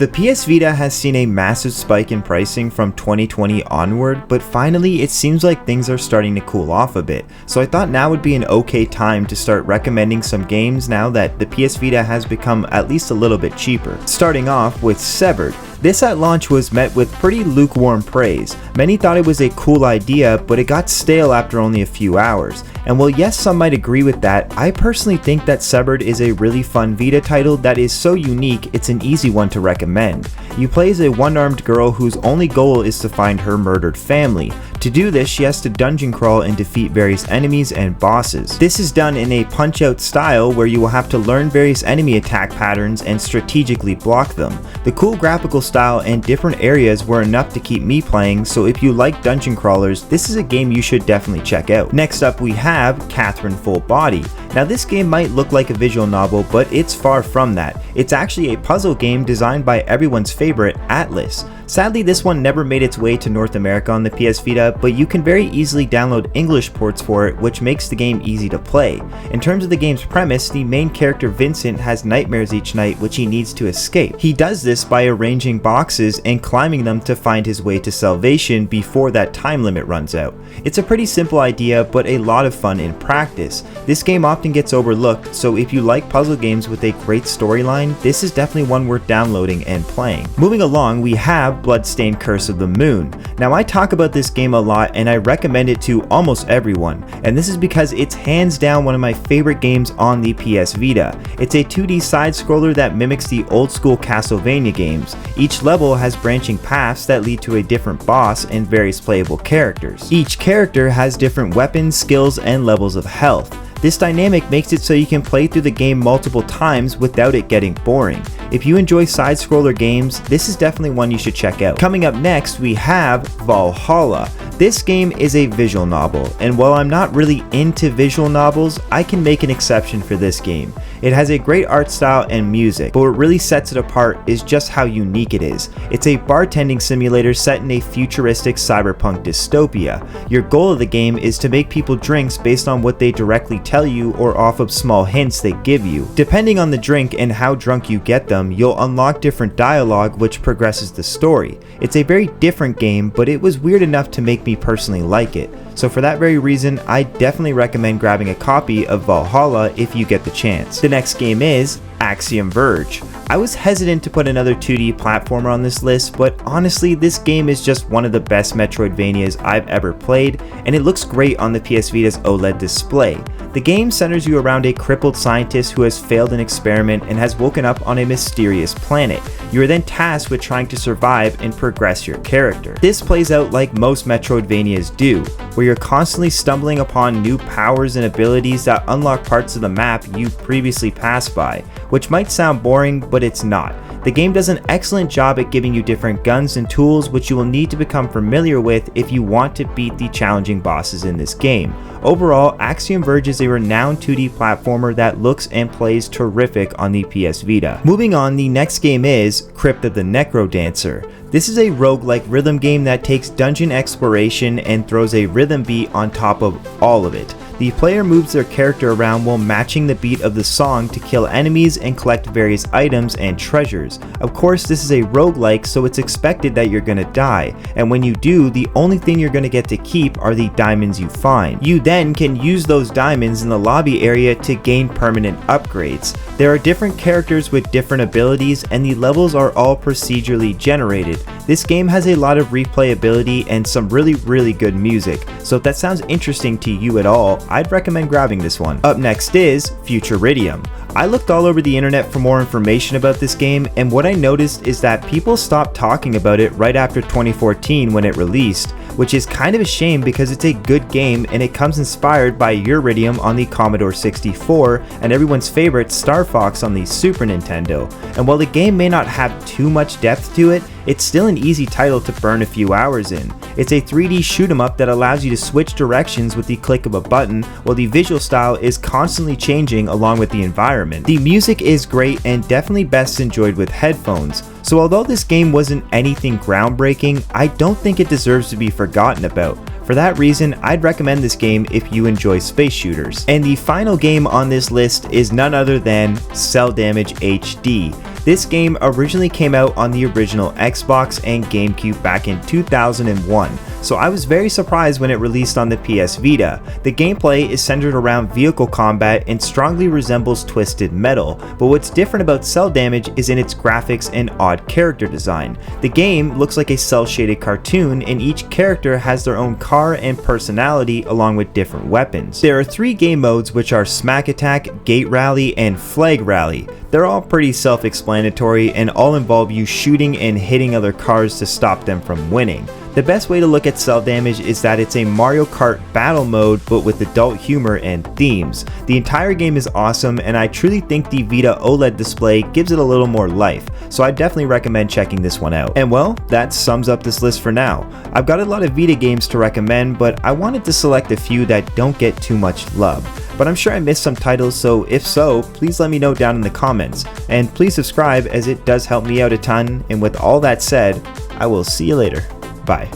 The PS Vita has seen a massive spike in pricing from 2020 onward, but finally it seems like things are starting to cool off a bit, so I thought now would be an okay time to start recommending some games now that the PS Vita has become at least a little bit cheaper. Starting off with Severed. This at launch was met with pretty lukewarm praise. Many thought it was a cool idea, but it got stale after only a few hours. And while yes, some might agree with that, I personally think that Severed is a really fun Vita title that is so unique it's an easy one to recommend. You play as a one-armed girl whose only goal is to find her murdered family. To do this, she has to dungeon crawl and defeat various enemies and bosses. This is done in a punch-out style where you will have to learn various enemy attack patterns and strategically block them. The cool graphical style and different areas were enough to keep me playing, so if you like dungeon crawlers, this is a game you should definitely check out. Next up we have Catherine Full Body. Now this game might look like a visual novel, but it's far from that. It's actually a puzzle game designed by everyone's favorite, Atlas. Sadly, this one never made its way to North America on the PS Vita, but you can very easily download English ports for it, which makes the game easy to play. In terms of the game's premise, the main character Vincent has nightmares each night which he needs to escape. He does this by arranging boxes and climbing them to find his way to salvation before that time limit runs out. It's a pretty simple idea, but a lot of fun in practice. This game often gets overlooked, so if you like puzzle games with a great storyline, this is definitely one worth downloading and playing. Moving along, we have Bloodstained Curse of the Moon. Now I talk about this game a lot and I recommend it to almost everyone, and this is because it's hands down one of my favorite games on the PS Vita. It's a 2D side scroller that mimics the old school Castlevania games. Each level has branching paths that lead to a different boss and various playable characters. Each character has different weapons, skills, and levels of health. This dynamic makes it so you can play through the game multiple times without it getting boring. If you enjoy side-scroller games, this is definitely one you should check out. Coming up next, we have Valhalla. This game is a visual novel, and while I'm not really into visual novels, I can make an exception for this game. It has a great art style and music, but what really sets it apart is just how unique it is. It's a bartending simulator set in a futuristic cyberpunk dystopia. Your goal of the game is to make people drinks based on what they directly tell you or off of small hints they give you. Depending on the drink and how drunk you get them, you'll unlock different dialogue which progresses the story. It's a very different game, but it was weird enough to make me personally like it. So for that very reason, I definitely recommend grabbing a copy of Valhalla if you get the chance. The next game is Axiom Verge. I was hesitant to put another 2D platformer on this list, but honestly this game is just one of the best Metroidvanias I've ever played, and it looks great on the PS Vita's OLED display. The game centers you around a crippled scientist who has failed an experiment and has woken up on a mysterious planet. You are then tasked with trying to survive and progress your character. This plays out like most Metroidvanias do, where you're constantly stumbling upon new powers and abilities that unlock parts of the map you previously passed by, which might sound boring, but it's not. The game does an excellent job at giving you different guns and tools which you will need to become familiar with if you want to beat the challenging bosses in this game. Overall, Axiom Verge is a renowned 2D platformer that looks and plays terrific on the PS Vita. Moving on, the next game is Crypt of the Necrodancer. This is a roguelike rhythm game that takes dungeon exploration and throws a rhythm beat on top of all of it. The player moves their character around while matching the beat of the song to kill enemies and collect various items and treasures. Of course, this is a roguelike, so it's expected that you're gonna die, and when you do, the only thing you're gonna get to keep are the diamonds you find. You then can use those diamonds in the lobby area to gain permanent upgrades. There are different characters with different abilities, and the levels are all procedurally generated. This game has a lot of replayability and some really good music, so if that sounds interesting to you at all, I'd recommend grabbing this one. Up next is Futureridium. I looked all over the internet for more information about this game, and what I noticed is that people stopped talking about it right after 2014 when it released, which is kind of a shame because it's a good game and it comes inspired by Futuridium on the Commodore 64 and everyone's favorite Star Fox on the Super Nintendo. And while the game may not have too much depth to it, it's still an easy title to burn a few hours in. It's a 3D shoot 'em up that allows you to switch directions with the click of a button, while the visual style is constantly changing along with the environment. The music is great and definitely best enjoyed with headphones. So although this game wasn't anything groundbreaking, I don't think it deserves to be forgotten about. For that reason, I'd recommend this game if you enjoy space shooters. And the final game on this list is none other than Cell Damage HD. This game originally came out on the original Xbox and GameCube back in 2001, so I was very surprised when it released on the PS Vita. The gameplay is centered around vehicle combat and strongly resembles Twisted Metal, but what's different about Cell Damage is in its graphics and odd character design. The game looks like a cel-shaded cartoon, and each character has their own car and personality along with different weapons. There are 3 game modes, which are Smack Attack, Gate Rally, and Flag Rally. They're all pretty self-explanatory and all involve you shooting and hitting other cars to stop them from winning. The best way to look at Cell Damage is that it's a Mario Kart battle mode but with adult humor and themes. The entire game is awesome, and I truly think the Vita OLED display gives it a little more life, so I definitely recommend checking this one out. And well, that sums up this list for now. I've got a lot of Vita games to recommend, but I wanted to select a few that don't get too much love. But I'm sure I missed some titles, so if so, please let me know down in the comments. And please subscribe, as it does help me out a ton, and with all that said, I will see you later. Bye.